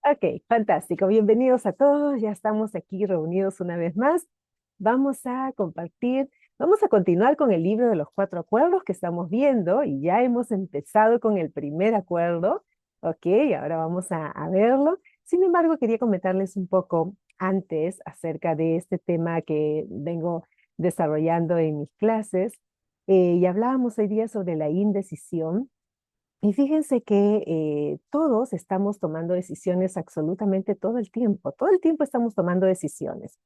Ok, fantástico. Bienvenidos a todos. Ya estamos aquí reunidos una vez más. Vamos a compartir, vamos a continuar con el libro de los cuatro acuerdos que estamos viendo y ya hemos empezado con el primer acuerdo. Ok, ahora vamos a verlo. Sin embargo, quería comentarles un poco antes acerca de este tema que vengo desarrollando en mis clases. Y hablábamos hoy día sobre la indecisión. Y fíjense que todos estamos tomando decisiones absolutamente todo el tiempo estamos tomando decisiones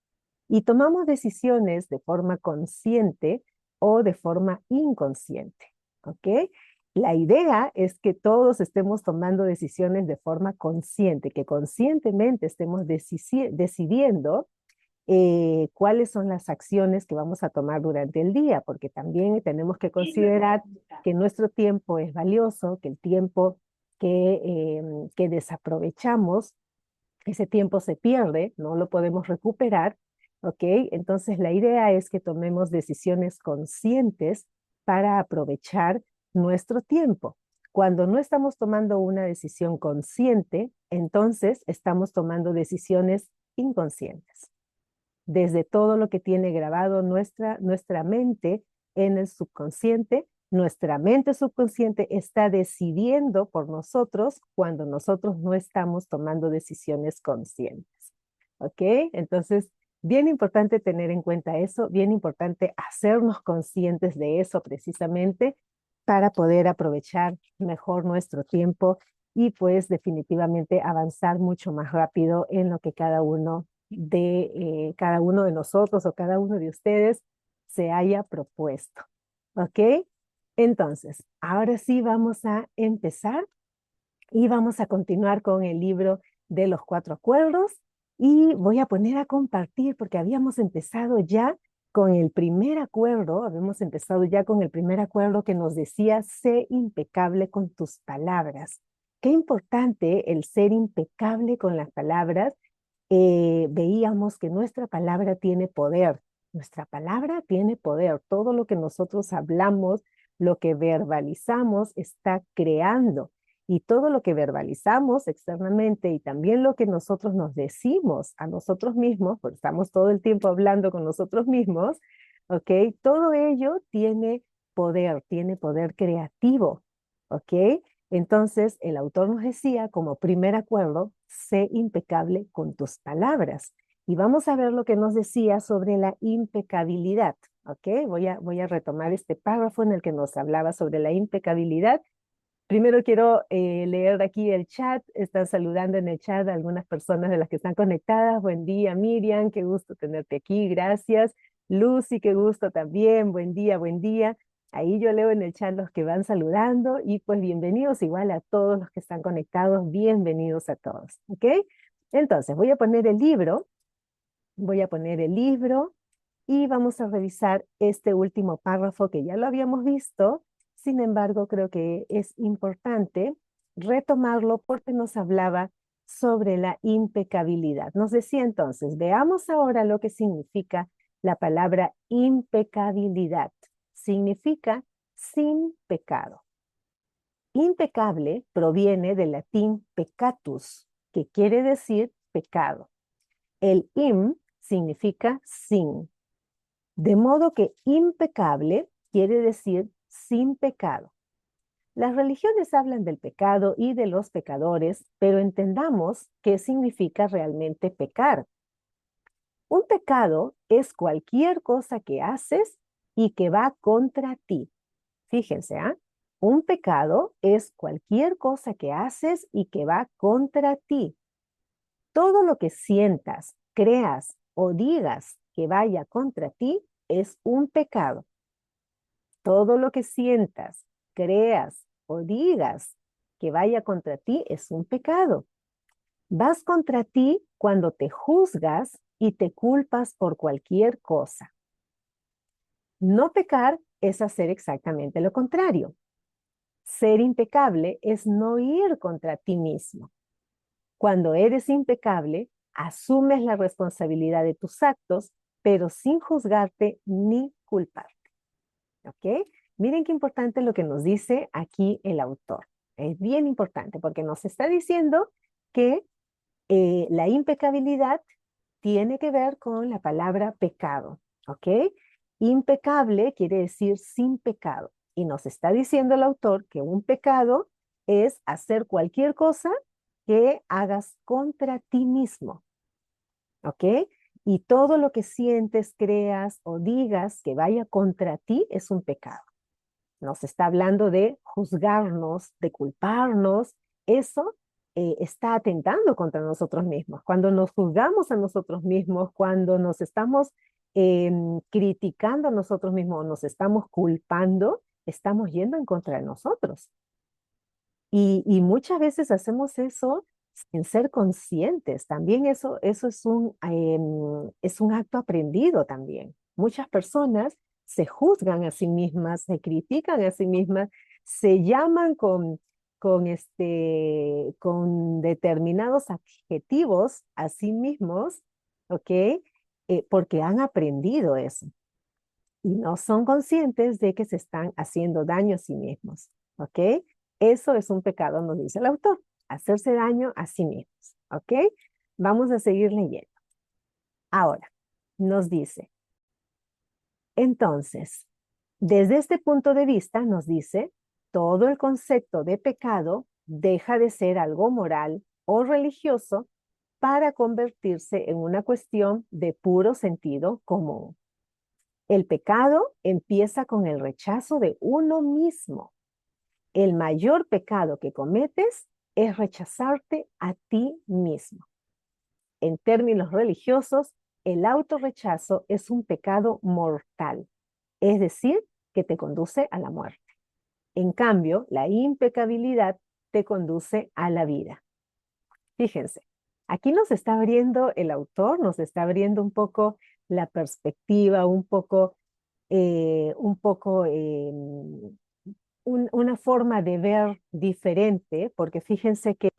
y tomamos decisiones de forma consciente o de forma inconsciente, ¿ok? La idea es que todos estemos tomando decisiones de forma consciente, que conscientemente estemos decidiendo cuáles son las acciones que vamos a tomar durante el día, porque también tenemos que considerar que nuestro tiempo es valioso, que el tiempo que desaprovechamos, ese tiempo se pierde, no lo podemos recuperar, ¿ok? Entonces la idea es que tomemos decisiones conscientes para aprovechar nuestro tiempo. Cuando no estamos tomando una decisión consciente, entonces estamos tomando decisiones inconscientes desde todo lo que tiene grabado nuestra mente en el subconsciente. Nuestra mente subconsciente está decidiendo por nosotros cuando nosotros no estamos tomando decisiones conscientes. ¿Ok? Entonces, bien importante tener en cuenta eso, bien importante hacernos conscientes de eso precisamente para poder aprovechar mejor nuestro tiempo y pues definitivamente avanzar mucho más rápido en lo que cada uno de nosotros o cada uno de ustedes se haya propuesto. ¿Ok? Entonces, ahora sí vamos a empezar y vamos a continuar con el libro de los cuatro acuerdos y voy a poner a compartir porque habíamos empezado ya con el primer acuerdo, habíamos empezado ya con el primer acuerdo que nos decía, sé impecable con tus palabras. Qué importante el ser impecable con las palabras. Veíamos que nuestra palabra tiene poder. Nuestra palabra tiene poder. Todo lo que nosotros hablamos, lo que verbalizamos, está creando. Y todo lo que verbalizamos externamente y también lo que nosotros nos decimos a nosotros mismos, porque estamos todo el tiempo hablando con nosotros mismos, ¿ok? Todo ello tiene poder creativo, ¿ok? Entonces, el autor nos decía, como primer acuerdo, sé impecable con tus palabras. Y vamos a ver lo que nos decía sobre la impecabilidad. ¿Ok? Voy a retomar este párrafo en el que nos hablaba sobre la impecabilidad. Primero quiero leer aquí el chat. Están saludando en el chat a algunas personas de las que están conectadas. Buen día, Miriam. Qué gusto tenerte aquí. Gracias. Lucy, qué gusto también. Buen día, buen día. Ahí yo leo en el chat los que van saludando y pues bienvenidos igual a todos los que están conectados. Bienvenidos a todos. ¿Ok? Entonces, voy a poner el libro y vamos a revisar este último párrafo que ya lo habíamos visto. Sin embargo, creo que es importante retomarlo porque nos hablaba sobre la impecabilidad. Nos decía entonces, veamos ahora lo que significa la palabra impecabilidad. Significa sin pecado. Impecable proviene del latín peccatus, que quiere decir pecado. El im significa sin. De modo que impecable quiere decir sin pecado. Las religiones hablan del pecado y de los pecadores, pero entendamos qué significa realmente pecar. Un pecado es cualquier cosa que haces y que va contra ti. Fíjense, ¿ah? Un pecado es cualquier cosa que haces y que va contra ti. Todo lo que sientas, creas o digas que vaya contra ti es un pecado. Todo lo que sientas, creas o digas que vaya contra ti es un pecado. Vas contra ti cuando te juzgas y te culpas por cualquier cosa. No pecar es hacer exactamente lo contrario. Ser impecable es no ir contra ti mismo. Cuando eres impecable, asumes la responsabilidad de tus actos, pero sin juzgarte ni culparte. ¿Ok? Miren qué importante lo que nos dice aquí el autor. Es bien importante porque nos está diciendo que La impecabilidad tiene que ver con la palabra pecado, ¿ok? Impecable quiere decir sin pecado. Y nos está diciendo el autor que un pecado es hacer cualquier cosa que hagas contra ti mismo, ¿ok? Y todo lo que sientes, creas o digas que vaya contra ti es un pecado. Nos está hablando de juzgarnos, de culparnos. Eso está atentando contra nosotros mismos. Cuando nos juzgamos a nosotros mismos, cuando nos estamos criticando a nosotros mismos, nos estamos culpando, estamos yendo en contra de nosotros. Y muchas veces hacemos eso sin ser conscientes. También eso es un acto aprendido también. Muchas personas se juzgan a sí mismas, se critican a sí mismas, se llaman con determinados adjetivos a sí mismos, ¿ok? Porque han aprendido eso y no son conscientes de que se están haciendo daño a sí mismos, ¿ok? Eso es un pecado, nos dice el autor, hacerse daño a sí mismos, ¿ok? Vamos a seguir leyendo. Ahora, nos dice, entonces, desde este punto de vista, nos dice, todo el concepto de pecado deja de ser algo moral o religioso para convertirse en una cuestión de puro sentido común. El pecado empieza con el rechazo de uno mismo. El mayor pecado que cometes es rechazarte a ti mismo. En términos religiosos, el autorrechazo es un pecado mortal, es decir, que te conduce a la muerte. En cambio, la impecabilidad te conduce a la vida. Fíjense, aquí nos está abriendo el autor, nos está abriendo un poco la perspectiva, un poco una forma de ver diferente, porque fíjense que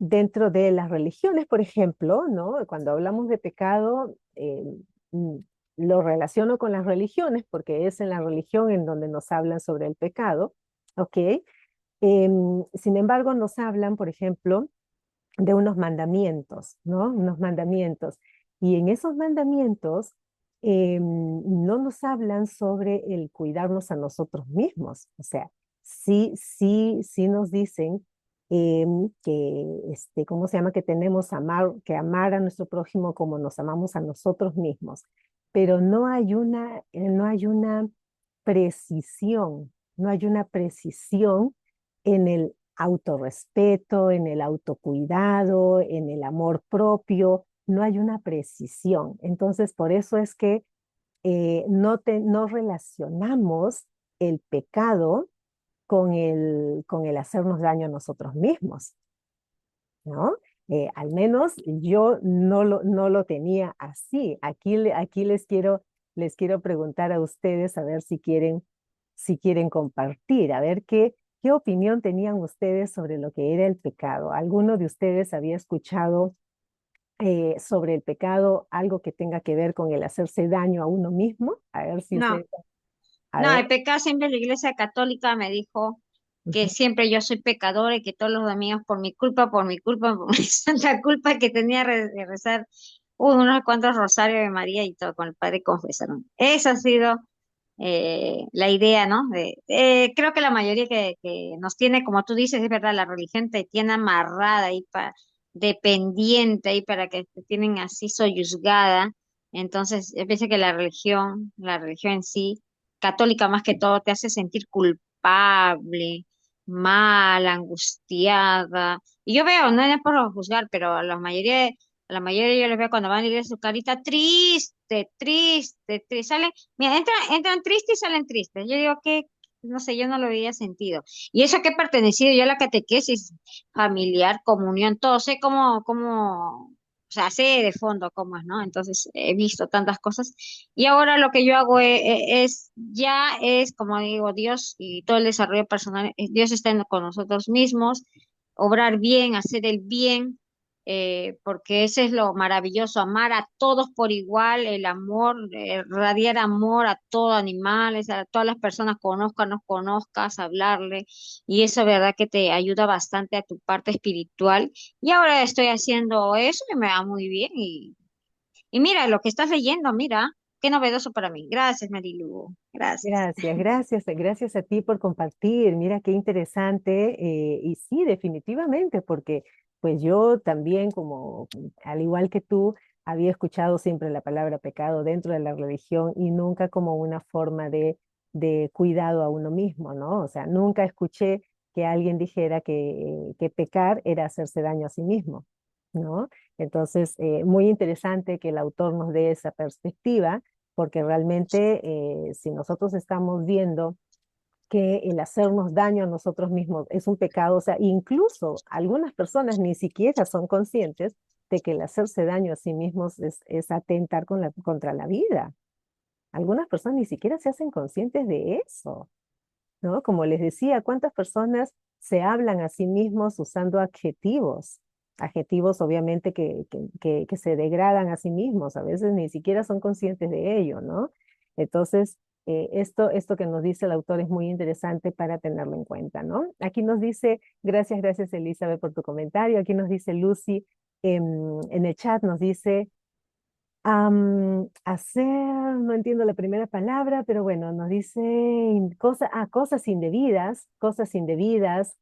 dentro de las religiones, por ejemplo, ¿no? Cuando hablamos de pecado, mm, lo relaciono con las religiones, porque es en la religión en donde nos hablan sobre el pecado, ¿ok? Sin embargo, nos hablan, por ejemplo, de unos mandamientos, ¿no? Unos mandamientos. Y en esos mandamientos no nos hablan sobre el cuidarnos a nosotros mismos. O sea, sí nos dicen ¿cómo se llama? Que tenemos que amar a nuestro prójimo como nos amamos a nosotros mismos. Pero no hay una precisión, no hay una precisión en el autorrespeto, en el autocuidado, en el amor propio, no hay una precisión. Entonces, por eso es que no relacionamos el pecado con el hacernos daño a nosotros mismos, ¿no? Al menos yo no lo tenía así. Aquí les quiero preguntar a ustedes a ver si quieren compartir, a ver qué opinión tenían ustedes sobre lo que era el pecado. ¿Alguno de ustedes había escuchado sobre el pecado algo que tenga que ver con el hacerse daño a uno mismo? A ver si No, ustedes, a no, ver. el pecado siempre la Iglesia Católica me dijo que Ujú. siempre yo soy pecadora y que todos los domingos por mi culpa, por mi santa culpa que tenía de rezar unos cuantos rosarios de María y todo con el Padre confesaron. Esa ha sido la idea, ¿no? Creo que la mayoría que nos tiene, como tú dices, es verdad, la religión te tiene amarrada ahí, dependiente ahí para que te tienen así soyuzgada. Entonces, yo pienso que la religión en sí, católica más que todo, te hace sentir culpable, mal, angustiada. Y yo veo, no es por juzgar, pero a la mayoría yo les veo cuando van a ir a su carita triste, triste, triste. Salen, mira, entran tristes y salen tristes. Yo digo que, no sé, yo no lo veía sentido. Y eso que he pertenecido yo a la catequesis familiar, comunión, todo, sé o sea, sé de fondo cómo es, ¿no? Entonces he visto tantas cosas. Y ahora lo que yo hago ya es, como digo, Dios y todo el desarrollo personal, Dios está con nosotros mismos, obrar bien, hacer el bien, porque ese es lo maravilloso, amar a todos por igual, el amor, radiar amor a todos animales, a todas las personas, conozcas, no conozcas, hablarle, y eso, verdad que te ayuda bastante a tu parte espiritual. Y ahora estoy haciendo eso y me va muy bien. Y mira, lo que estás leyendo, mira, qué novedoso para mí. Gracias, Marilu. Gracias. Gracias, gracias, gracias a ti por compartir. Mira qué interesante. Y sí, definitivamente, porque pues yo también, como al igual que tú, había escuchado siempre la palabra pecado dentro de la religión y nunca como una forma de cuidado a uno mismo, ¿no? O sea, nunca escuché que alguien dijera que pecar era hacerse daño a sí mismo, ¿no? Entonces, muy interesante que el autor nos dé esa perspectiva porque realmente si nosotros estamos viendo que el hacernos daño a nosotros mismos es un pecado, o sea, incluso algunas personas ni siquiera son conscientes de que el hacerse daño a sí mismos es atentar contra la vida. Algunas personas ni siquiera se hacen conscientes de eso, ¿no? Como les decía, ¿cuántas personas se hablan a sí mismos usando adjetivos? Adjetivos obviamente que se degradan a sí mismos, a veces ni siquiera son conscientes de ello, ¿no? Entonces, esto que nos dice el autor es muy interesante para tenerlo en cuenta, ¿no? Aquí nos dice, gracias, gracias Elizabeth por tu comentario, aquí nos dice Lucy en el chat, nos dice, hacer, no entiendo la primera palabra, pero bueno, nos dice cosas indebidas,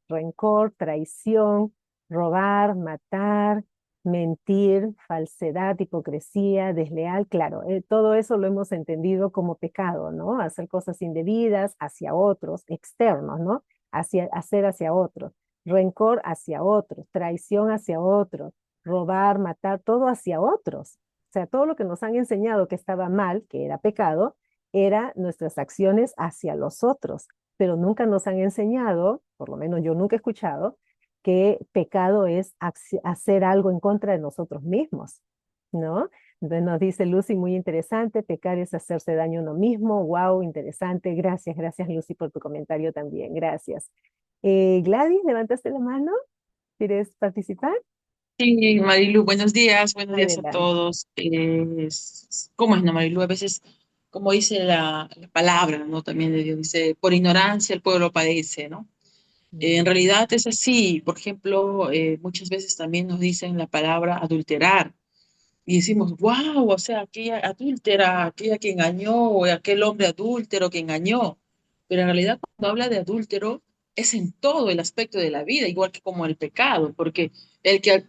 rencor, traición, robar, matar, mentir, falsedad, hipocresía, desleal, claro, todo eso lo hemos entendido como pecado, ¿no? Hacer cosas indebidas hacia otros, externos, ¿no? Hacer hacia otros, rencor hacia otros, traición hacia otros, robar, matar, todo hacia otros. O sea, todo lo que nos han enseñado que estaba mal, que era pecado, era nuestras acciones hacia los otros, pero nunca nos han enseñado, por lo menos yo nunca he escuchado, que pecado es hacer algo en contra de nosotros mismos, ¿no? Entonces nos dice Lucy, muy interesante, pecar es hacerse daño a uno mismo, wow, interesante, gracias, gracias Lucy por tu comentario también, gracias. Gladys, levantaste la mano, ¿quieres participar? Sí, Marilu, buenos días a Adelante. todos. ¿Cómo es, no, Marilu? A veces, como dice la palabra, ¿no? También de Dios, dice, por ignorancia el pueblo padece, ¿no? En realidad es así. Por ejemplo, muchas veces también nos dicen la palabra adulterar y decimos, wow, o sea, aquella adúltera, aquella que engañó, o aquel hombre adúltero que engañó. Pero en realidad, cuando habla de adúltero, es en todo el aspecto de la vida, igual que como el pecado, porque el que hace,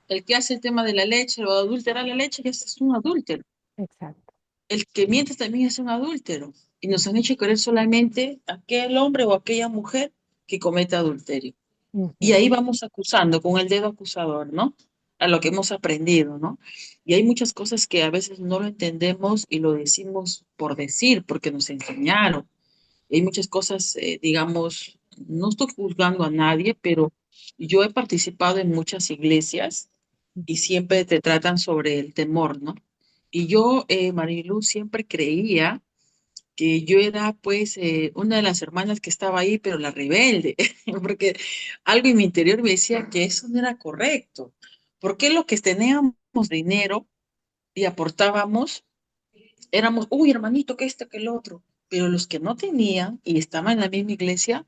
el que hace el tema de la leche o adulterar la leche, ya es un adúltero. Exacto. El que miente también es un adúltero. Y nos han hecho creer solamente aquel hombre o aquella mujer que comete adulterio. Y Ujú, ahí vamos acusando con el dedo acusador, ¿no? A lo que hemos aprendido, ¿no? Y hay muchas cosas que a veces no lo entendemos y lo decimos por decir, porque nos enseñaron. Hay muchas cosas, digamos, no estoy juzgando a nadie, pero yo he participado en muchas iglesias y siempre te tratan sobre el temor, ¿no? Y yo, Marilu, siempre creía que yo era pues una de las hermanas que estaba ahí, pero la rebelde, porque algo en mi interior me decía que eso no era correcto. Porque los que teníamos dinero y aportábamos, éramos, uy, hermanito, que esto, que el otro. Pero los que no tenían y estaban en la misma iglesia,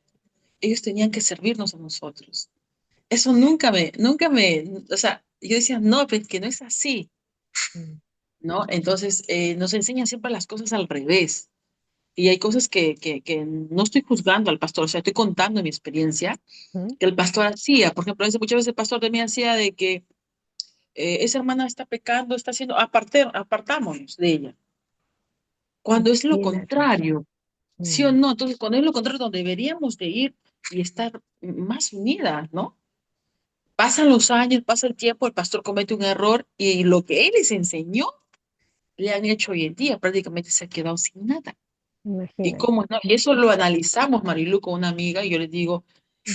ellos tenían que servirnos a nosotros. Eso o sea, yo decía, no, pues que no es así, ujú, ¿no? Entonces, nos enseñan siempre las cosas al revés. Y hay cosas que no estoy juzgando al pastor, o sea, estoy contando mi experiencia, ujú. que el pastor hacía. Por ejemplo, muchas veces el pastor también hacía de que esa hermana está pecando, está haciendo, apartámonos de ella. Cuando es lo Imagínate. contrario, ¿sí o Mm, no? Entonces, cuando es lo contrario, donde deberíamos de ir y estar más unidas, ¿no? Pasan los años, pasa el tiempo, el pastor comete un error y lo que él les enseñó, le han hecho hoy en día, prácticamente se ha quedado sin nada. ¿Y Imagínate. cómo no? Y eso lo analizamos, Marilu, con una amiga, y yo les digo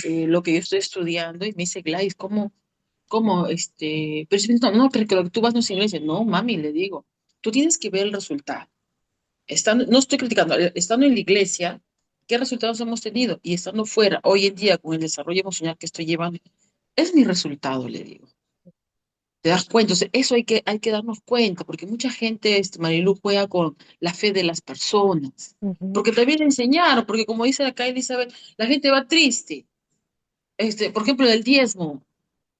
lo que yo estoy estudiando, y me dice, Gladys, pero si no, no, pero que lo que tú vas no es iglesia. No, mami, le digo, tú tienes que ver el resultado. No estoy criticando, estando en la iglesia, ¿qué resultados hemos tenido? Y estando fuera, hoy en día, con el desarrollo emocional que estoy llevando, es mi resultado, le digo. ¿Te das cuenta? O sea, eso hay que darnos cuenta, porque mucha gente, Marilu, juega con la fe de las personas. Ujú, Porque también enseñaron, porque como dice acá Elizabeth, la gente va triste. Por ejemplo, el diezmo.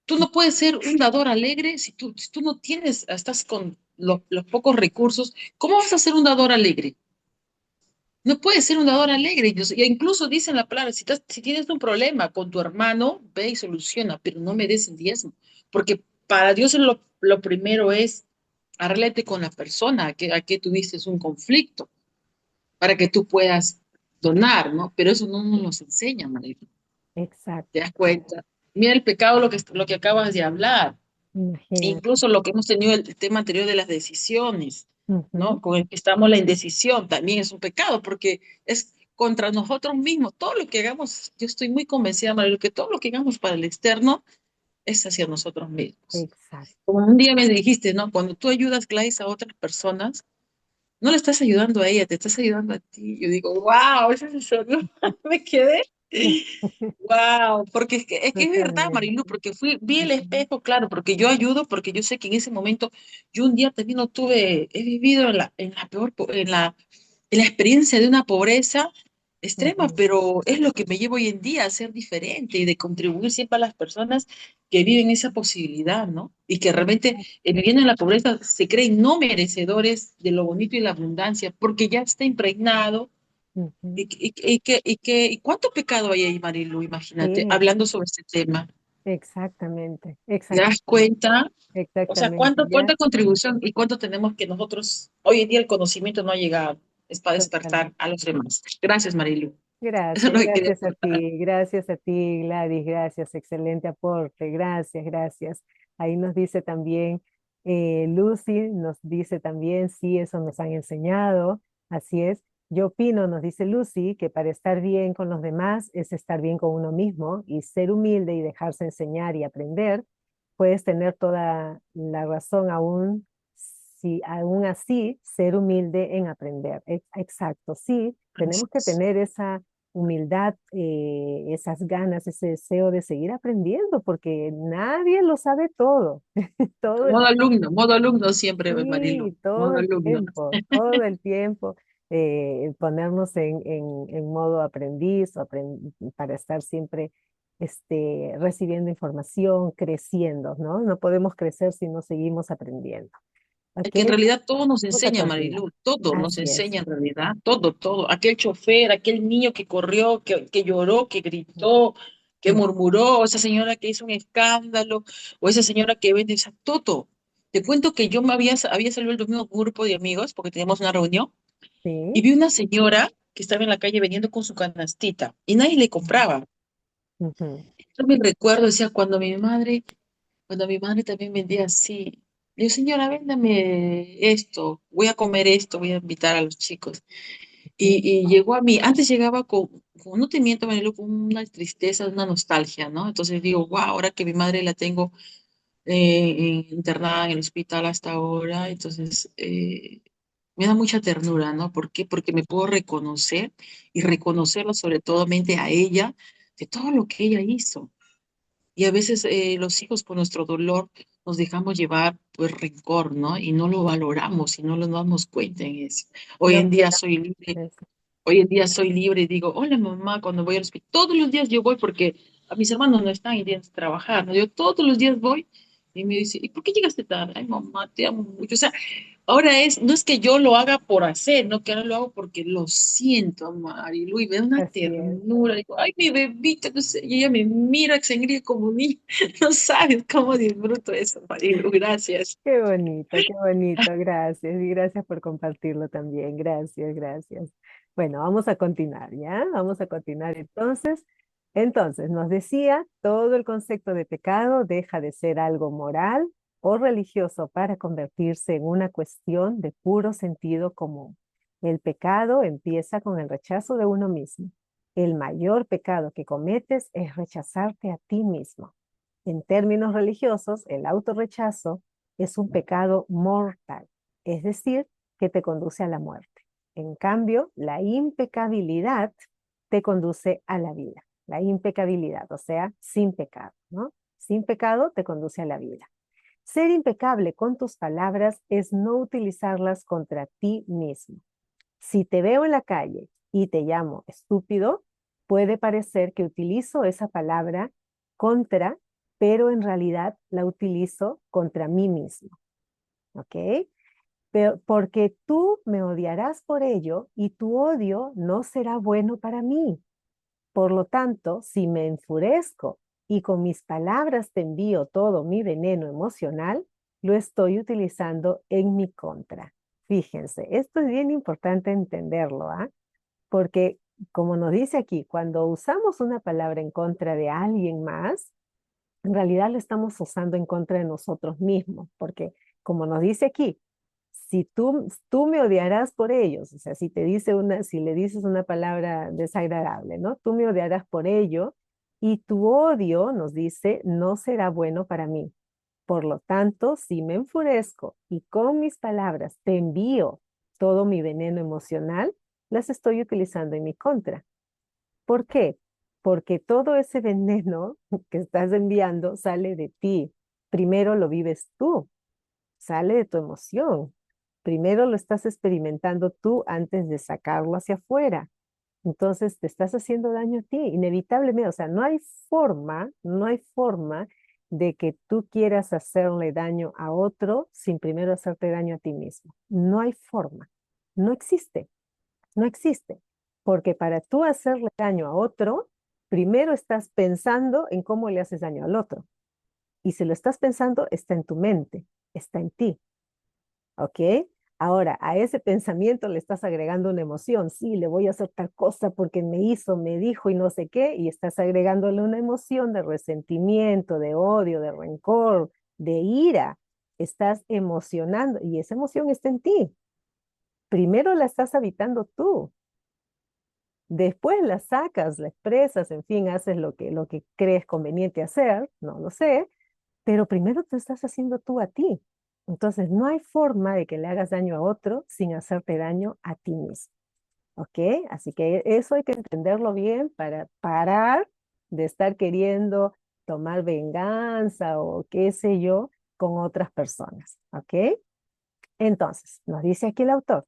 Tú no puedes ser un dador alegre si tú no tienes, estás con los pocos recursos. ¿Cómo vas a ser un dador alegre? No puedes ser un dador alegre. Y incluso dicen la palabra, si tienes un problema con tu hermano, ve y soluciona, pero no me des el diezmo. Porque para Dios lo primero es arréglate con la persona a que tuviste un conflicto, para que tú puedas donar, ¿no? Pero eso no nos lo enseña, María. ¿Te exacto, das cuenta? Mira el pecado, lo que acabas de hablar. imagínate. Incluso lo que hemos tenido el tema anterior de las decisiones, Ujú, ¿no? Con el que estamos, la indecisión también es un pecado porque es contra nosotros mismos. Todo lo que hagamos, yo estoy muy convencida, María, que todo lo que hagamos para el externo es hacia nosotros mismos. exacto, Como un día me dijiste, ¿no? Cuando tú ayudas, Gladys, a otras personas, no le estás ayudando a ella, te estás ayudando a ti. Yo digo, wow, eso es eso, ¿no? Me quedé. Wow, porque es que es verdad, Marilu, totalmente. porque vi el Ujú, espejo, claro, porque yo ayudo, porque yo sé que en ese momento yo un día también no tuve, he vivido en la peor, en la experiencia de una pobreza extrema, ujú. pero es lo que me lleva hoy en día a ser diferente y de contribuir siempre a las personas que viven esa posibilidad, ¿no? Y que realmente viviendo en la pobreza se creen no merecedores de lo bonito y la abundancia, porque ya está impregnado. Ujú. ¿Y cuánto pecado hay ahí, Marilu? Imagínate, Sí, hablando sobre este tema. exactamente, ¿Te das exactamente, cuenta? O sea, exactamente, ya, ¿cuánta contribución y cuánto tenemos que nosotros, hoy en día el conocimiento no ha llegado, es para despertar totalmente. a los demás? Gracias, Marilu. Eso es Gracias, lo que quería aportar. gracias a ti, Gladys, gracias, excelente aporte, gracias, gracias. Ahí nos dice también Lucy, nos dice también, sí, eso nos han enseñado, así es. Yo opino, nos dice Lucy, que para estar bien con los demás es estar bien con uno mismo y ser humilde y dejarse enseñar y aprender. Puedes tener toda la razón aún, si aún así ser humilde en aprender. Exacto, sí, tenemos que tener esa humildad, esas ganas, ese deseo de seguir aprendiendo, porque nadie lo sabe todo, todo el Modo alumno siempre, Marilu. sí, Modo alumno. todo el tiempo, ponernos en modo aprendiz para estar siempre recibiendo información, creciendo, ¿no? No podemos crecer si no seguimos aprendiendo. Es ¿Ok? que en realidad todo nos Vamos a enseña, continuar. Marilu, todo nos Así es. enseña en realidad, todo, todo. Aquel chofer, aquel niño que corrió, que lloró, que gritó, que Mm, murmuró, o esa señora que hizo un escándalo, o esa señora que vende, o sea, todo. Te cuento que yo había salido el domingo con un grupo de amigos, porque teníamos una reunión, y sí. vi una señora que estaba en la calle vendiendo con su canastita, y nadie le compraba. Ujú, Yo me recuerdo, decía, cuando mi madre también vendía así. Le digo, señora, véndame esto, voy a comer esto, voy a invitar a los chicos. ujú. Y llegó a mí, antes llegaba no te miento, Marilu, con una tristeza, una nostalgia, ¿no? Entonces digo, wow, ahora que mi madre la tengo internada en el hospital hasta ahora, entonces me da mucha ternura, ¿no? ¿Por qué? Porque me puedo reconocer y reconocerlo sobre todo mente a ella de todo lo que ella hizo. Y a veces los hijos por nuestro dolor nos dejamos llevar pues rencor, ¿no? Y no lo valoramos y no nos damos cuenta en eso. Hoy No en día cuidamos soy libre, eso. hoy en día soy libre y digo, hola mamá, cuando voy al hospital, todos los días yo voy porque a mis hermanos no están y tienen que trabajar, ¿no? Yo todos los días voy y me dice, ¿y por qué llegaste tarde? Ay mamá, te amo mucho. O sea, ahora no es que yo lo haga por hacer, no que ahora lo hago porque lo siento, Marilu, y me da una Así es. ternura. Digo, ay, mi bebita, no sé, y ella me mira, se engríe como niña. No sabes cómo disfruto eso, Marilu, gracias. Qué bonito, gracias. Y gracias por compartirlo también. Gracias, gracias. Bueno, vamos a continuar, ¿ya? Vamos a continuar entonces. Entonces, nos decía, todo el concepto de pecado deja de ser algo moral o religioso para convertirse en una cuestión de puro sentido común. El pecado empieza con el rechazo de uno mismo. El mayor pecado que cometes es rechazarte a ti mismo. En términos religiosos, el autorrechazo es un pecado mortal, es decir, que te conduce a la muerte. En cambio, la impecabilidad te conduce a la vida. La impecabilidad, o sea, sin pecado, ¿no? Sin pecado te conduce a la vida. Ser impecable con tus palabras es no utilizarlas contra ti mismo. Si te veo en la calle y te llamo estúpido, puede parecer que utilizo esa palabra contra, pero en realidad la utilizo contra mí mismo. ¿Ok? Pero porque tú me odiarás por ello y tu odio no será bueno para mí. Por lo tanto, si me enfurezco y con mis palabras te envío todo mi veneno emocional, lo estoy utilizando en mi contra. Fíjense, esto es bien importante entenderlo, ¿ah? Porque, como nos dice aquí, cuando usamos una palabra en contra de alguien más, en realidad lo estamos usando en contra de nosotros mismos, porque, como nos dice aquí, si tú me odiarás por ellos, o sea, si le dices una palabra desagradable, ¿no? Tú me odiarás por ello y tu odio, nos dice, no será bueno para mí. Por lo tanto, si me enfurezco y con mis palabras te envío todo mi veneno emocional, las estoy utilizando en mi contra. ¿Por qué? Porque todo ese veneno que estás enviando sale de ti. Primero lo vives tú, sale de tu emoción. Primero lo estás experimentando tú antes de sacarlo hacia afuera. Entonces te estás haciendo daño a ti, inevitablemente. O sea, no hay forma de que tú quieras hacerle daño a otro sin primero hacerte daño a ti mismo. No hay forma. No existe. No existe. Porque para tú hacerle daño a otro, primero estás pensando en cómo le haces daño al otro. Y si lo estás pensando, está en tu mente, está en ti. ¿Ok? Ahora, a ese pensamiento le estás agregando una emoción. Sí, le voy a hacer tal cosa porque me hizo, me dijo y no sé qué. Y estás agregándole una emoción de resentimiento, de odio, de rencor, de ira. Estás emocionando y esa emoción está en ti. Primero la estás habitando tú. Después la sacas, la expresas, en fin, haces lo que crees conveniente hacer, no lo sé, pero primero te estás haciendo tú a ti. Entonces, no hay forma de que le hagas daño a otro sin hacerte daño a ti mismo. ¿Ok? Así que eso hay que entenderlo bien para parar de estar queriendo tomar venganza o qué sé yo con otras personas. ¿Ok? Entonces, nos dice aquí el autor,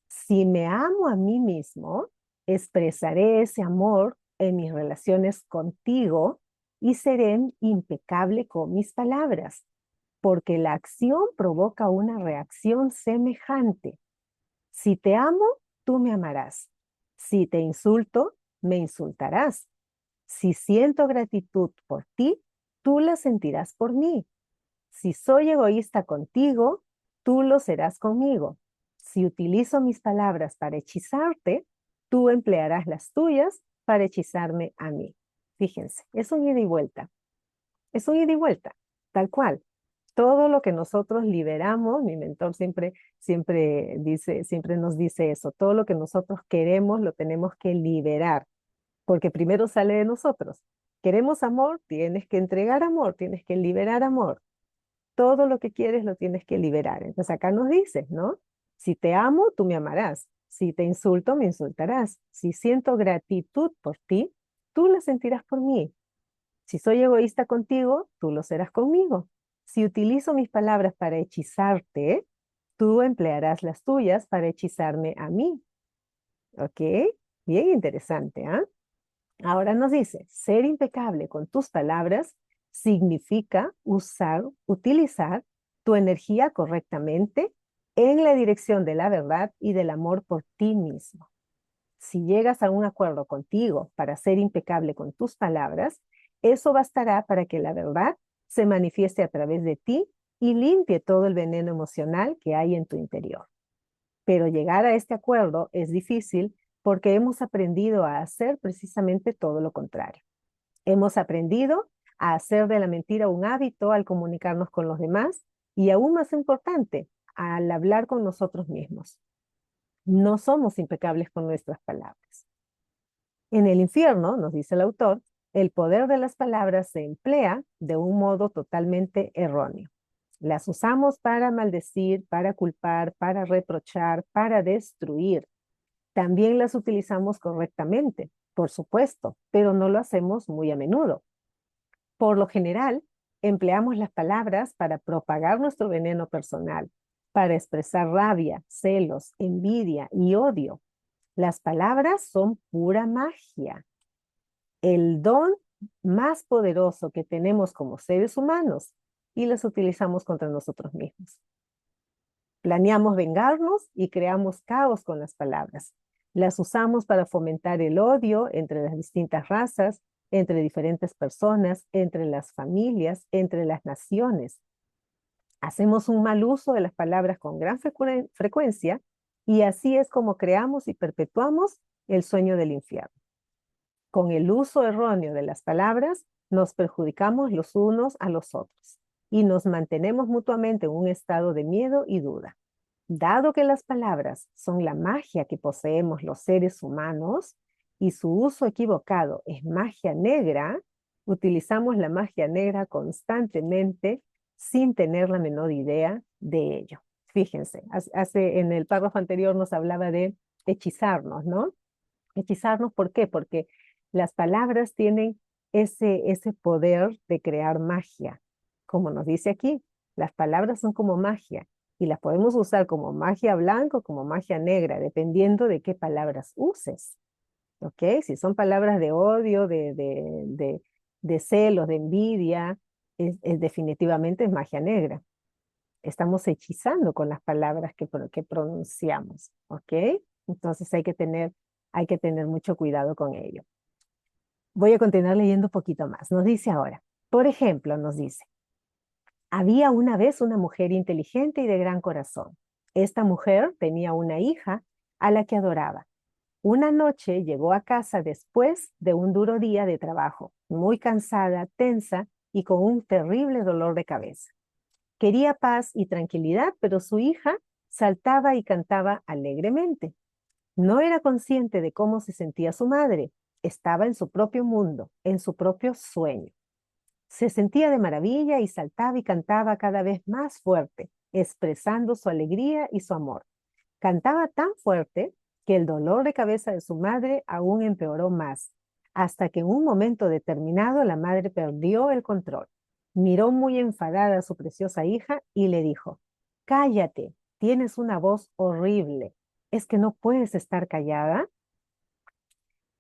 si me amo a mí mismo, expresaré ese amor en mis relaciones contigo y seré impecable con mis palabras, porque la acción provoca una reacción semejante. Si te amo, tú me amarás. Si te insulto, me insultarás. Si siento gratitud por ti, tú la sentirás por mí. Si soy egoísta contigo, tú lo serás conmigo. Si utilizo mis palabras para hechizarte, tú emplearás las tuyas para hechizarme a mí. Fíjense, es un ida y vuelta. Es un ida y vuelta, tal cual. Todo lo que nosotros liberamos, mi mentor siempre nos dice eso, todo lo que nosotros queremos lo tenemos que liberar, porque primero sale de nosotros. Queremos amor, tienes que entregar amor, tienes que liberar amor. Todo lo que quieres lo tienes que liberar. Entonces acá nos dice, ¿no? Si te amo, tú me amarás. Si te insulto, me insultarás. Si siento gratitud por ti, tú la sentirás por mí. Si soy egoísta contigo, tú lo serás conmigo. Si utilizo mis palabras para hechizarte, tú emplearás las tuyas para hechizarme a mí. ¿Ok? Bien interesante, ¿ah? Ahora nos dice, ser impecable con tus palabras significa utilizar tu energía correctamente en la dirección de la verdad y del amor por ti mismo. Si llegas a un acuerdo contigo para ser impecable con tus palabras, eso bastará para que la verdad se manifieste a través de ti y limpie todo el veneno emocional que hay en tu interior. Pero llegar a este acuerdo es difícil porque hemos aprendido a hacer precisamente todo lo contrario. Hemos aprendido a hacer de la mentira un hábito al comunicarnos con los demás y aún más importante, al hablar con nosotros mismos. No somos impecables con nuestras palabras. En el infierno, nos dice el autor, el poder de las palabras se emplea de un modo totalmente erróneo. Las usamos para maldecir, para culpar, para reprochar, para destruir. También las utilizamos correctamente por supuesto, pero no lo hacemos muy a menudo. Por lo general, empleamos las palabras para propagar nuestro veneno personal, para expresar rabia, celos, envidia y odio. Las palabras son pura magia. El don más poderoso que tenemos como seres humanos y las utilizamos contra nosotros mismos. Planeamos vengarnos y creamos caos con las palabras. Las usamos para fomentar el odio entre las distintas razas, entre diferentes personas, entre las familias, entre las naciones. Hacemos un mal uso de las palabras con gran frecuencia y así es como creamos y perpetuamos el sueño del infierno. Con el uso erróneo de las palabras, nos perjudicamos los unos a los otros y nos mantenemos mutuamente en un estado de miedo y duda. Dado que las palabras son la magia que poseemos los seres humanos y su uso equivocado es magia negra, utilizamos la magia negra constantemente sin tener la menor idea de ello. Fíjense, en el párrafo anterior nos hablaba de hechizarnos, ¿no? Hechizarnos, ¿por qué? Porque las palabras tienen ese poder de crear magia. Como nos dice aquí, las palabras son como magia y las podemos usar como magia blanca o como magia negra, dependiendo de qué palabras uses. ¿Ok? Si son palabras de odio, de celos, de envidia, definitivamente es magia negra. Estamos hechizando con las palabras que pronunciamos. ¿Ok? Entonces hay que tener mucho cuidado con ello. Voy a continuar leyendo un poquito más. Nos dice ahora, por ejemplo, nos dice, había una vez una mujer inteligente y de gran corazón. Esta mujer tenía una hija a la que adoraba. Una noche llegó a casa después de un duro día de trabajo, muy cansada, tensa y con un terrible dolor de cabeza. Quería paz y tranquilidad, pero su hija saltaba y cantaba alegremente. No era consciente de cómo se sentía su madre. Estaba en su propio mundo, en su propio sueño. Se sentía de maravilla y saltaba y cantaba cada vez más fuerte, expresando su alegría y su amor. Cantaba tan fuerte que el dolor de cabeza de su madre aún empeoró más, hasta que en un momento determinado la madre perdió el control. Miró muy enfadada a su preciosa hija y le dijo, cállate, tienes una voz horrible. ¿Es que no puedes estar callada?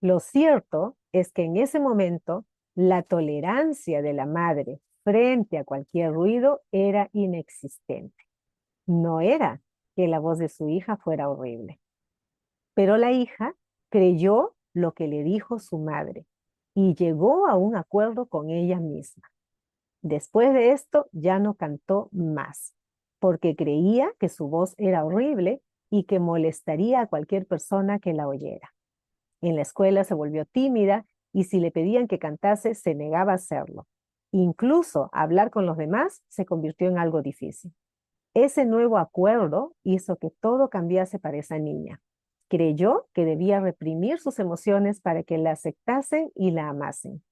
Lo cierto es que en ese momento la tolerancia de la madre frente a cualquier ruido era inexistente. No era que la voz de su hija fuera horrible, pero la hija creyó lo que le dijo su madre y llegó a un acuerdo con ella misma. Después de esto ya no cantó más, porque creía que su voz era horrible y que molestaría a cualquier persona que la oyera. En la escuela se volvió tímida y si le pedían que cantase, se negaba a hacerlo. Incluso hablar con los demás se convirtió en algo difícil. Ese nuevo acuerdo hizo que todo cambiase para esa niña. Creyó que debía reprimir sus emociones para que la aceptasen y la amasen.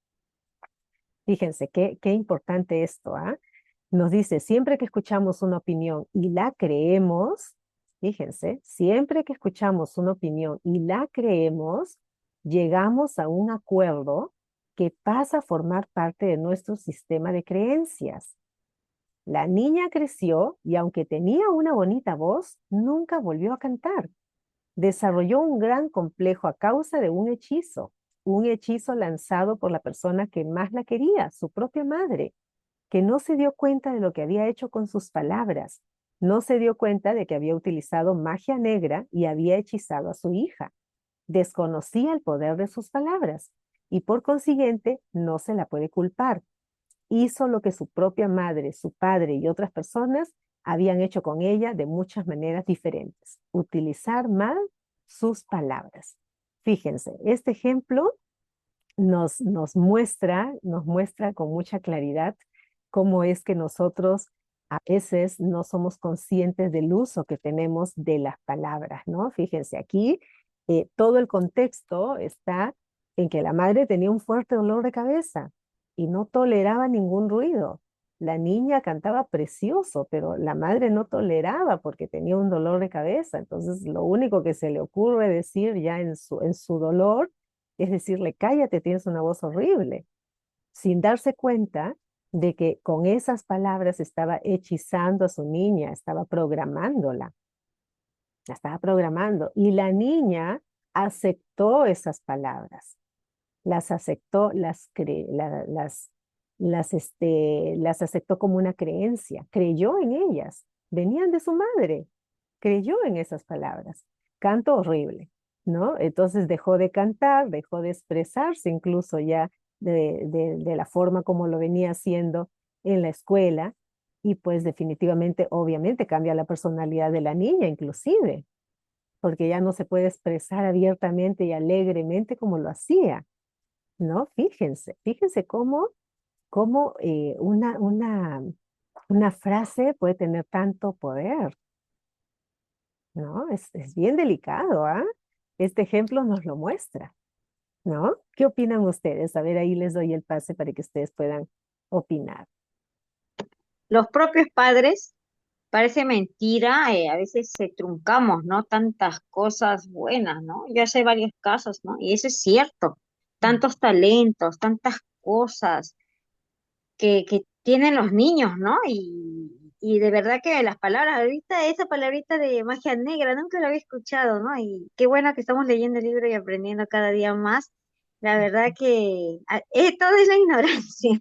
Fíjense qué importante esto, ¿ah? Nos dice, siempre que escuchamos una opinión y la creemos, fíjense, siempre que escuchamos una opinión y la creemos, llegamos a un acuerdo que pasa a formar parte de nuestro sistema de creencias. La niña creció y aunque tenía una bonita voz, nunca volvió a cantar. Desarrolló un gran complejo a causa de un hechizo lanzado por la persona que más la quería, su propia madre, que no se dio cuenta de lo que había hecho con sus palabras, no se dio cuenta de que había utilizado magia negra y había hechizado a su hija. Desconocía el poder de sus palabras y por consiguiente no se la puede culpar. Hizo lo que su propia madre, su padre y otras personas habían hecho con ella de muchas maneras diferentes. Utilizar mal sus palabras. Fíjense, este ejemplo nos muestra con mucha claridad cómo es que nosotros a veces no somos conscientes del uso que tenemos de las palabras, ¿no? Fíjense, aquí todo el contexto está en que la madre tenía un fuerte dolor de cabeza y no toleraba ningún ruido. La niña cantaba precioso, pero la madre no toleraba porque tenía un dolor de cabeza. Entonces, lo único que se le ocurre decir ya en su dolor es decirle, cállate, tienes una voz horrible, sin darse cuenta de que con esas palabras estaba hechizando a su niña, estaba programándola, la estaba programando. Y la niña aceptó esas palabras, las aceptó, las aceptó como una creencia, creyó en ellas, venían de su madre, creyó en esas palabras. Canto horrible, ¿no? Entonces dejó de cantar, dejó de expresarse incluso ya de la forma como lo venía haciendo en la escuela y pues definitivamente, obviamente cambia la personalidad de la niña inclusive, porque ya no se puede expresar abiertamente y alegremente como lo hacía, ¿no? Fíjense cómo una frase puede tener tanto poder, ¿no? Es bien delicado, ¿ah? Este ejemplo nos lo muestra, ¿no? ¿Qué opinan ustedes? A ver, ahí les doy el pase para que ustedes puedan opinar. Los propios padres, parece mentira, a veces se truncamos, ¿no? Tantas cosas buenas, ¿no? Yo sé varios casos, ¿no? Y eso es cierto. Tantos talentos, tantas cosas que tienen los niños, ¿no? Y de verdad que las palabras, ahorita esa palabrita de magia negra, nunca la había escuchado, ¿no? Y qué bueno que estamos leyendo el libro y aprendiendo cada día más. La verdad que todo es la ignorancia.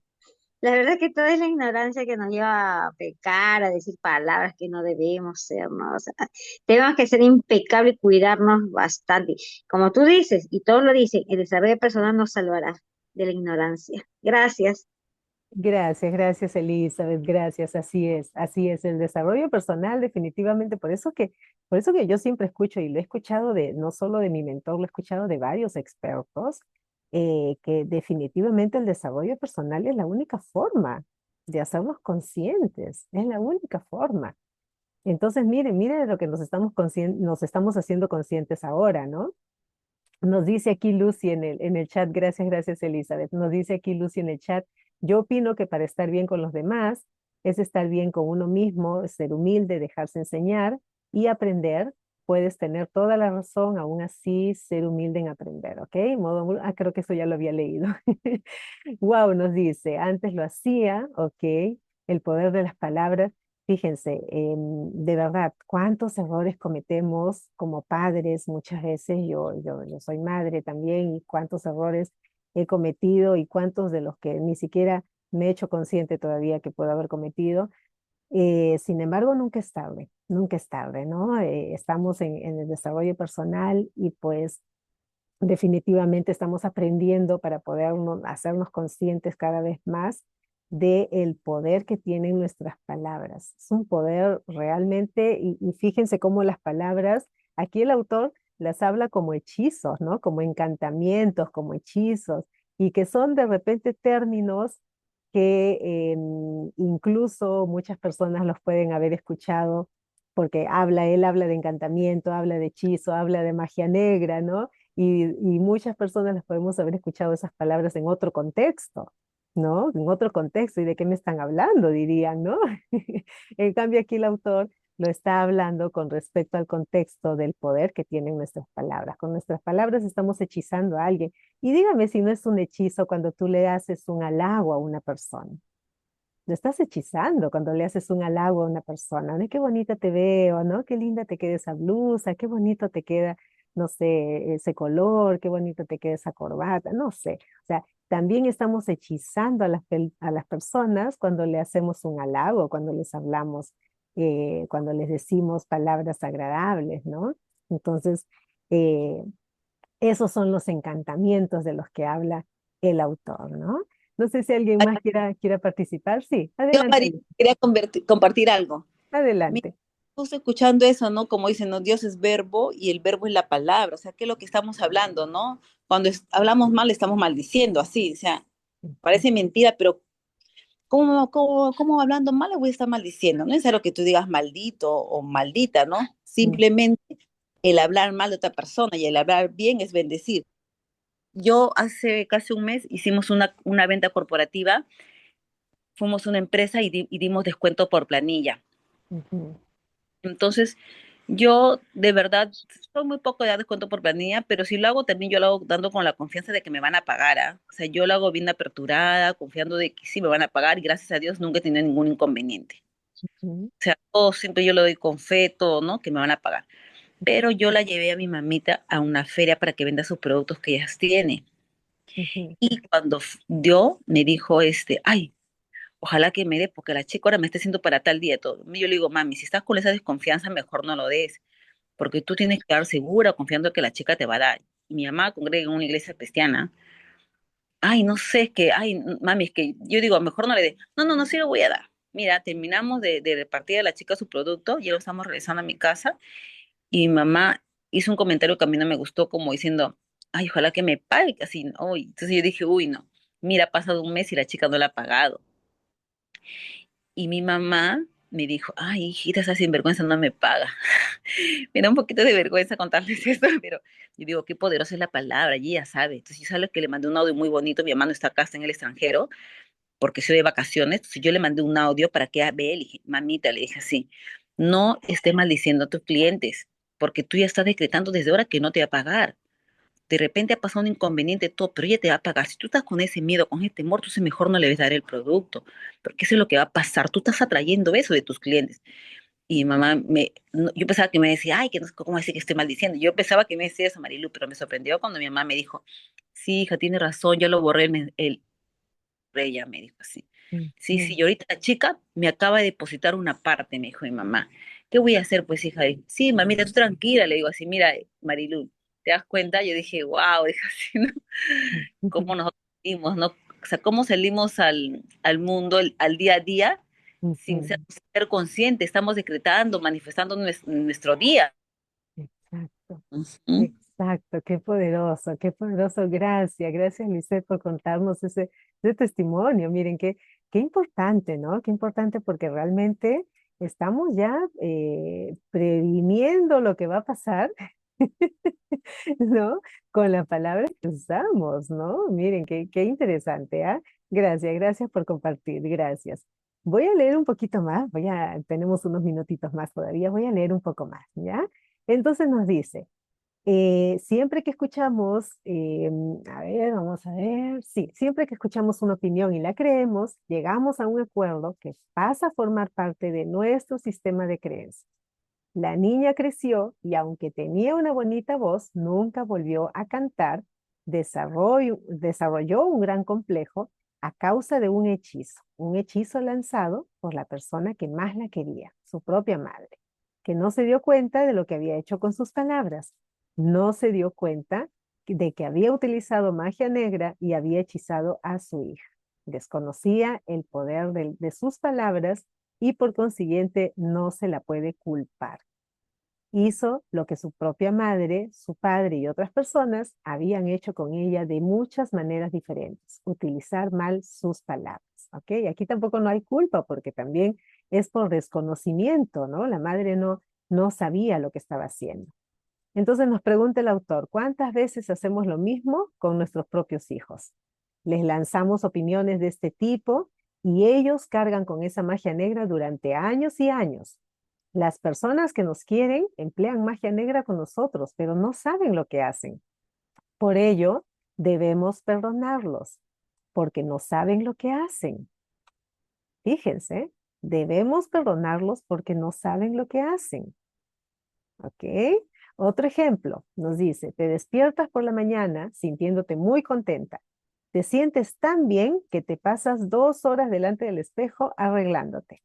La verdad que todo es la ignorancia que nos lleva a pecar, a decir palabras que no debemos ser, ¿no? O sea, tenemos que ser impecables y cuidarnos bastante. Como tú dices, y todos lo dicen, el desarrollo personal nos salvará de la ignorancia. Gracias. Gracias, gracias Elizabeth, gracias, así es el desarrollo personal definitivamente, por eso que yo siempre escucho y lo he escuchado no solo de mi mentor, lo he escuchado de varios expertos, que definitivamente el desarrollo personal es la única forma de hacernos conscientes, es la única forma. Entonces, miren de lo que nos estamos haciendo conscientes ahora, ¿no? Nos dice aquí Lucy en el chat, gracias Elizabeth, nos dice aquí Lucy en el chat, yo opino que para estar bien con los demás es estar bien con uno mismo, ser humilde, dejarse enseñar y aprender. Puedes tener toda la razón, aún así ser humilde en aprender, ¿ok? Creo que eso ya lo había leído. Wow, nos dice, antes lo hacía, ok, el poder de las palabras. Fíjense, de verdad, cuántos errores cometemos como padres muchas veces. Yo soy madre también y cuántos errores he cometido y cuántos de los que ni siquiera me he hecho consciente todavía que puedo haber cometido. Sin embargo, nunca es tarde, ¿no? Estamos en el desarrollo personal y pues definitivamente estamos aprendiendo para poder hacernos conscientes cada vez más del poder que tienen nuestras palabras. Es un poder realmente, y fíjense cómo las palabras, aquí el autor las habla como hechizos, ¿no? Como encantamientos, como hechizos, y que son de repente términos que incluso muchas personas los pueden haber escuchado porque él habla de encantamiento, habla de hechizo, habla de magia negra, ¿no? Y muchas personas las podemos haber escuchado esas palabras en otro contexto, ¿no? En otro contexto, ¿y de qué me están hablando? Dirían, ¿no? En cambio, aquí el autor lo está hablando con respecto al contexto del poder que tienen nuestras palabras. Con nuestras palabras estamos hechizando a alguien. Y dígame si no es un hechizo cuando tú le haces un halago a una persona. Lo estás hechizando cuando le haces un halago a una persona, ¿no? Qué bonita te veo, ¿no? Qué linda te queda esa blusa, qué bonito te queda, no sé, ese color, qué bonito te queda esa corbata, no sé. O sea, también estamos hechizando a a las personas cuando le hacemos un halago, cuando les hablamos, cuando les decimos palabras agradables, ¿no? Entonces, eh, esos son los encantamientos de los que habla el autor, ¿no? No sé si alguien más quiera participar. Sí, Yo, adelante, María, Alicia. quería compartir algo. Mira, Adelante. justo escuchando eso, ¿no? Como dicen, ¿no? Dios es verbo y el verbo es la palabra. O sea, ¿qué es lo que estamos hablando, no? Cuando hablamos mal, estamos maldiciendo, así. O sea, parece mentira, pero ¿cómo hablando mal le voy a estar maldiciendo? No es necesario que tú digas maldito o maldita, ¿no? Mm, Simplemente el hablar mal de otra persona y el hablar bien es bendecir. Yo hace casi un mes hicimos una venta corporativa, fuimos una empresa y dimos descuento por planilla. ujú, Entonces, Yo de verdad soy muy poco de dar descuento por planilla, pero si lo hago también yo lo hago dando con la confianza de que me van a pagar, ¿ah? O sea, yo lo hago bien aperturada, confiando de que sí me van a pagar y gracias a Dios nunca he tenido ningún inconveniente. Ujú, O sea, todo siempre yo lo doy con fe, todo, ¿no? Que me van a pagar. Pero yo la llevé a mi mamita a una feria para que venda sus productos que ella tiene. ujú, Y cuando dio, me dijo, ay, ojalá que me dé, porque la chica ahora me está haciendo para tal día todo. Yo le digo, mami, si estás con esa desconfianza, mejor no lo des, porque tú tienes que estar segura, confiando que la chica te va a dar. Y mi mamá congrega en una iglesia cristiana. Ay, no sé, es que, ay, mami, es que yo digo, mejor no le dé. No, no, no, sí lo voy a dar. Mira, terminamos de repartir a la chica su producto, ya lo estamos regresando a mi casa, y mi mamá hizo un comentario que a mí no me gustó, como diciendo, ay, ojalá que me pague, así, uy. Entonces yo dije, uy, no, mira, ha pasado un mes y la chica no la ha pagado. Y mi mamá me dijo, ay, hijita, esa sinvergüenza no me paga. Me da un poquito de vergüenza contarles esto, pero yo digo, qué poderosa es la palabra, y ella sabe. Entonces, yo sabes que le mandé un audio muy bonito, mi mamá no está acá, está en el extranjero, porque estoy de vacaciones, entonces yo le mandé un audio para que ella vea, le dije, mamita, le dije así, no estés maldiciendo a tus clientes, porque tú ya estás decretando desde ahora que no te va a pagar. De repente ha pasado un inconveniente, todo, pero ella te va a pagar. Si tú estás con ese miedo, con ese temor, entonces mejor no le debes dar el producto, porque eso es lo que va a pasar. Tú estás atrayendo eso de tus clientes. Y mamá, yo pensaba que me decía, ay, que no, ¿cómo decir que estoy maldiciendo? Yo pensaba que me decía eso, Marilu, pero me sorprendió cuando mi mamá me dijo, sí, hija, tiene razón, yo lo borré, ella me dijo así. Sí, sí, ujú. y ahorita la chica me acaba de depositar una parte, me dijo mi mamá. ¿Qué voy a hacer, pues, hija? Y, sí, mamita, tú tranquila, le digo así, mira, Marilu, ¿te das cuenta? Yo dije, wow, dije así, ¿no? Cómo nosotros salimos, ¿no? O sea, cómo salimos al mundo, al día a día, sin Ujú. ser conscientes, estamos decretando, manifestando nuestro día. Exacto. Ujú. Exacto, qué poderoso, qué poderoso. Gracias, gracias, Lisette, por contarnos ese testimonio. Miren, qué importante, ¿no? Qué importante porque realmente estamos ya previniendo lo que va a pasar, ¿no? Con las palabras que usamos, ¿no? Miren, qué interesante, ¿ah? Gracias, gracias por compartir, gracias. Voy a leer un poquito más, tenemos unos minutitos más todavía, voy a leer un poco más, ¿ya? Entonces nos dice. Siempre que escuchamos, a ver, vamos a ver, sí, siempre que escuchamos una opinión y la creemos, llegamos a un acuerdo que pasa a formar parte de nuestro sistema de creencias. La niña creció y aunque tenía una bonita voz, nunca volvió a cantar, desarrolló un gran complejo a causa de un hechizo lanzado por la persona que más la quería, su propia madre, que no se dio cuenta de lo que había hecho con sus palabras. No se dio cuenta de que había utilizado magia negra y había hechizado a su hija. Desconocía el poder de sus palabras y por consiguiente no se la puede culpar. Hizo lo que su propia madre, su padre y otras personas habían hecho con ella de muchas maneras diferentes, utilizar mal sus palabras. ¿Ok? Aquí tampoco no hay culpa porque también es por desconocimiento, ¿no? La madre no sabía lo que estaba haciendo. Entonces nos pregunta el autor, ¿cuántas veces hacemos lo mismo con nuestros propios hijos? Les lanzamos opiniones de este tipo y ellos cargan con esa magia negra durante años y años. Las personas que nos quieren emplean magia negra con nosotros, pero no saben lo que hacen. Por ello, debemos perdonarlos, porque no saben lo que hacen. Fíjense, debemos perdonarlos porque no saben lo que hacen. ¿Ok? Otro ejemplo nos dice, te despiertas por la mañana sintiéndote muy contenta. Te sientes tan bien que te pasas 2 horas delante del espejo arreglándote.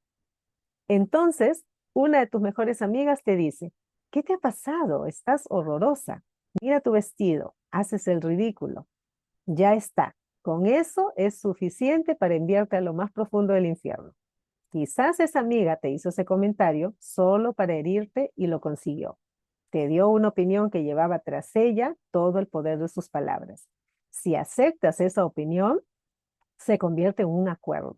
Entonces, una de tus mejores amigas te dice, ¿qué te ha pasado? Estás horrorosa. Mira tu vestido, haces el ridículo. Ya está. Con eso es suficiente para enviarte a lo más profundo del infierno. Quizás esa amiga te hizo ese comentario solo para herirte y lo consiguió. Te dio una opinión que llevaba tras ella todo el poder de sus palabras. Si aceptas esa opinión, se convierte en un acuerdo.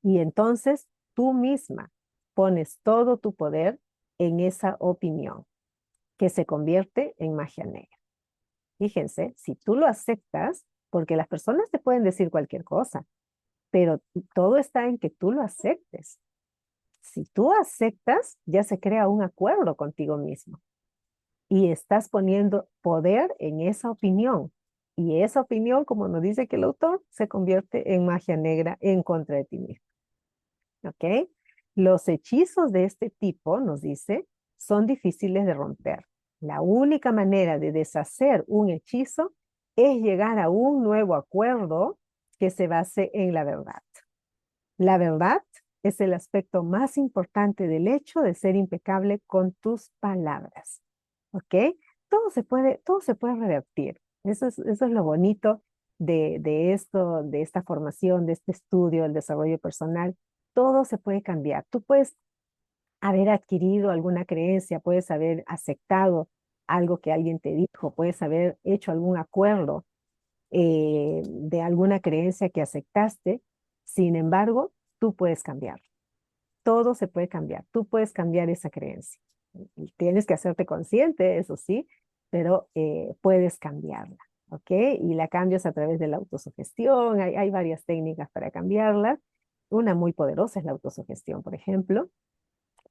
Y entonces tú misma pones todo tu poder en esa opinión, que se convierte en magia negra. Fíjense, si tú lo aceptas, porque las personas te pueden decir cualquier cosa, pero todo está en que tú lo aceptes. Si tú aceptas, ya se crea un acuerdo contigo mismo y estás poniendo poder en esa opinión. Y esa opinión, como nos dice que el autor, se convierte en magia negra en contra de ti mismo. ¿Ok? Los hechizos de este tipo, nos dice, son difíciles de romper. La única manera de deshacer un hechizo es llegar a un nuevo acuerdo que se base en la verdad. La verdad es el aspecto más importante del hecho de ser impecable con tus palabras. ¿Ok? Todo se puede revertir. Eso es lo bonito de esto, de esta formación, de este estudio, el desarrollo personal. Todo se puede cambiar. Tú puedes haber adquirido alguna creencia, puedes haber aceptado algo que alguien te dijo, puedes haber hecho algún acuerdo de alguna creencia que aceptaste. Sin embargo, tú puedes cambiar. Todo se puede cambiar. Tú puedes cambiar esa creencia. Tienes que hacerte consciente, eso sí, pero puedes cambiarla, ¿ok? Y la cambias a través de la autosugestión. Hay varias técnicas para cambiarla. Una muy poderosa es la autosugestión, por ejemplo,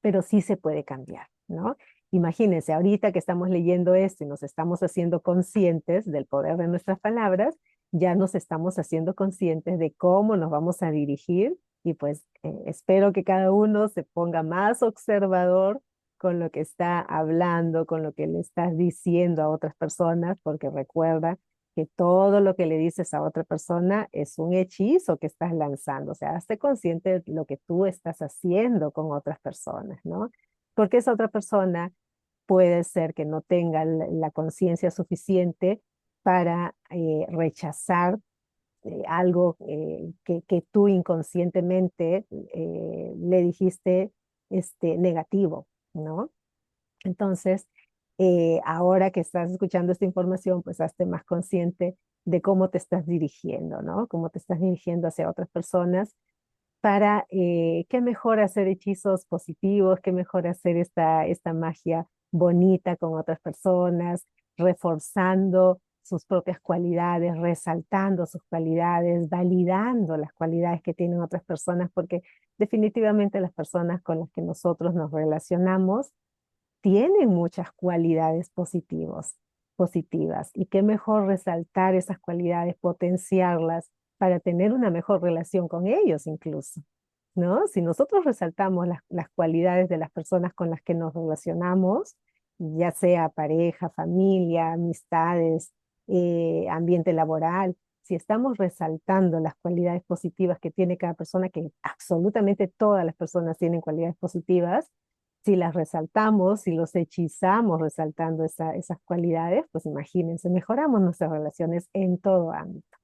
pero sí se puede cambiar, ¿no? Imagínense, ahorita que estamos leyendo esto y nos estamos haciendo conscientes del poder de nuestras palabras, ya nos estamos haciendo conscientes de cómo nos vamos a dirigir y pues espero que cada uno se ponga más observador con lo que está hablando, con lo que le estás diciendo a otras personas, porque recuerda que todo lo que le dices a otra persona es un hechizo que estás lanzando. O sea, hazte consciente de lo que tú estás haciendo con otras personas, ¿no? Porque esa otra persona puede ser que no tenga la conciencia suficiente para rechazar algo que tú inconscientemente le dijiste negativo, ¿no? Entonces, ahora que estás escuchando esta información, pues hazte más consciente de cómo te estás dirigiendo, ¿no? Cómo te estás dirigiendo hacia otras personas para qué mejor hacer hechizos positivos, qué mejor hacer esta magia bonita con otras personas, reforzando sus propias cualidades, resaltando sus cualidades, validando las cualidades que tienen otras personas, porque definitivamente las personas con las que nosotros nos relacionamos tienen muchas cualidades positivas. Y qué mejor resaltar esas cualidades, potenciarlas para tener una mejor relación con ellos incluso, ¿no? Si nosotros resaltamos las cualidades de las personas con las que nos relacionamos, ya sea pareja, familia, amistades, ambiente laboral, si estamos resaltando las cualidades positivas que tiene cada persona, que absolutamente todas las personas tienen cualidades positivas, si las resaltamos, si los hechizamos resaltando esas cualidades, pues imagínense, mejoramos nuestras relaciones en todo ámbito.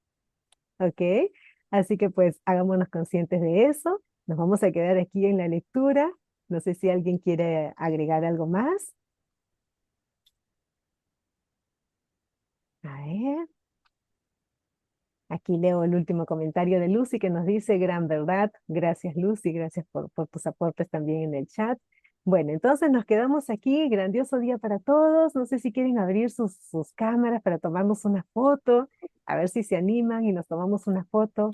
¿Ok? Así que pues hagámonos conscientes de eso. Nos vamos a quedar aquí en la lectura. No sé si alguien quiere agregar algo más. A ver. Aquí leo el último comentario de Lucy que nos dice, gran verdad. Gracias Lucy, gracias por tus aportes también en el chat. Bueno, entonces nos quedamos aquí. Grandioso día para todos. No sé si quieren abrir sus cámaras para tomarnos una foto. A ver si se animan y nos tomamos una foto.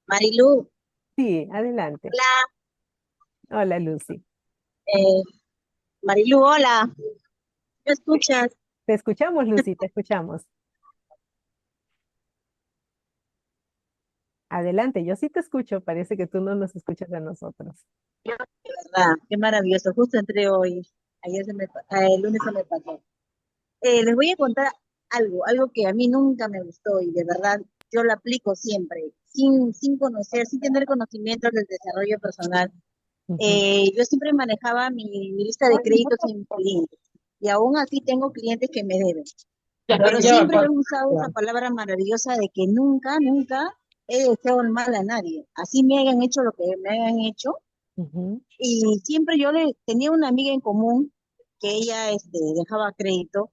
Marilu, Sí, adelante. hola, Hola Lucy. eh, Marilu, hola, ¿me escuchas? Te escuchamos, Lucy, te escuchamos. Adelante, yo sí te escucho, parece que tú no nos escuchas a nosotros. ¿Verdad? Qué maravilloso, justo entré hoy, el lunes se me pasó. Les voy a contar algo que a mí nunca me gustó y de verdad yo lo aplico siempre, sin conocer, sin tener conocimientos del desarrollo personal. Ujú. Yo siempre manejaba mi lista de créditos en clientes y aún así tengo clientes que me deben. Pero siempre he usado esa palabra maravillosa de que nunca, nunca he deseado el mal a nadie. Así me hayan hecho lo que me hayan hecho. Ujú. Y siempre yo le tenía una amiga en común que ella dejaba crédito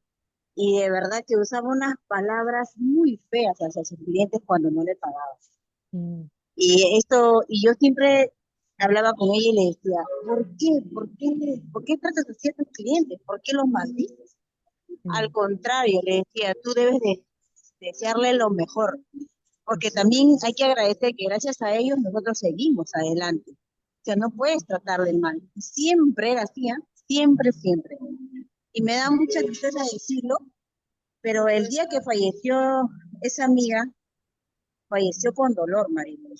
y de verdad que usaba unas palabras muy feas hacia sus clientes cuando no le pagaban. Mm. Y yo siempre hablaba con ella y le decía, ¿por qué? ¿Por qué tratas así a tus clientes? ¿Por qué los maldices? Al Mm. contrario, le decía, tú debes de desearle lo mejor, porque también hay que agradecer que gracias a ellos nosotros seguimos adelante. sea, no puedes tratarle mal. Y siempre era así, ¿ah? Siempre, siempre. Y me da mucha tristeza decirlo, pero el día que falleció esa amiga, falleció con dolor, Marilu.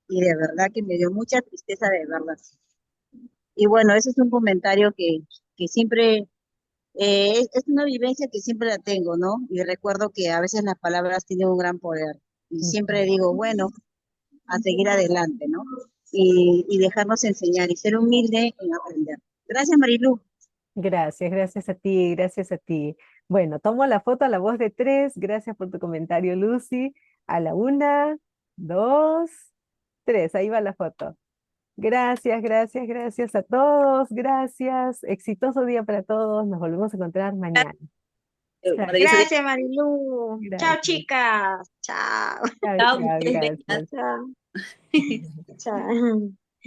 Y de verdad que me dio mucha tristeza de verla así. Y bueno, ese es un comentario que siempre, es una vivencia que siempre la tengo, ¿no? Y recuerdo que a veces las palabras tienen un gran poder. Y siempre Ujú. digo, bueno, a seguir adelante, ¿no? Y dejarnos enseñar y ser humilde en aprender. Gracias, Marilu. Gracias, gracias a ti, gracias a ti. Bueno, tomo la foto a la voz de tres. Gracias por tu comentario, Lucy. A la una, dos, tres. Ahí va la foto. Gracias, gracias, gracias a todos. Gracias. Exitoso día para todos. Nos volvemos a encontrar mañana. Chao, Maravilloso día. Gracias, Marilu. Chao, gracias. chicas. Chao. Chao, Chao, chao, mujeres bellas. gracias. Chao. Chao.